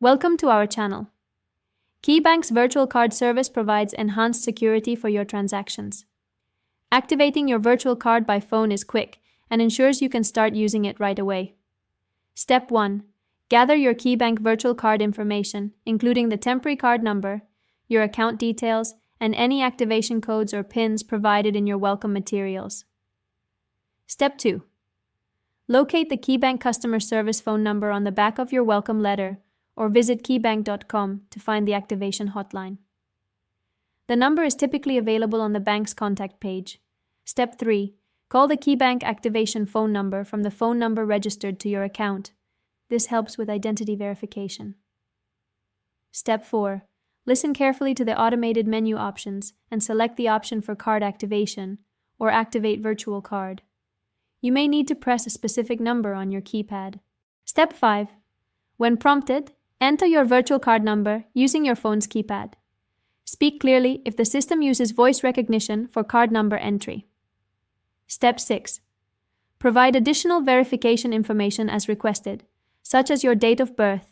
Welcome to our channel. KeyBank's virtual card service provides enhanced security for your transactions. Activating your virtual card by phone is quick and ensures you can start using it right away. Step 1. Gather your KeyBank virtual card information, including the temporary card number, your account details, and any activation codes or PINs provided in your welcome materials. Step 2. Locate the KeyBank customer service phone number on the back of your welcome letter or visit keybank.com to find the activation hotline. The number is typically available on the bank's contact page. Step 3. Call the KeyBank activation phone number from the phone number registered to your account. This helps with identity verification. Step 4. Listen carefully to the automated menu options and select the option for card activation or activate virtual card. You may need to press a specific number on your keypad. Step 5. When prompted, enter your virtual card number using your phone's keypad. Speak clearly if the system uses voice recognition for card number entry. Step 6. Provide additional verification information as requested, such as your date of birth,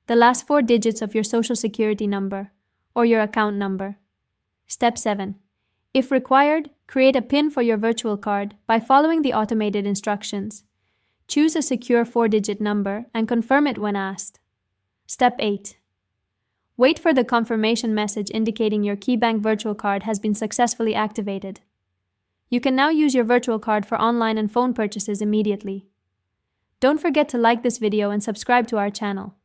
the last 4 digits of your social security number, or your account number. Step 7. If required, create a PIN for your virtual card by following the automated instructions. Choose a secure 4-digit number and confirm it when asked. Step 8. Wait for the confirmation message indicating your KeyBank virtual card has been successfully activated. You can now use your virtual card for online and phone purchases immediately. Don't forget to like this video and subscribe to our channel.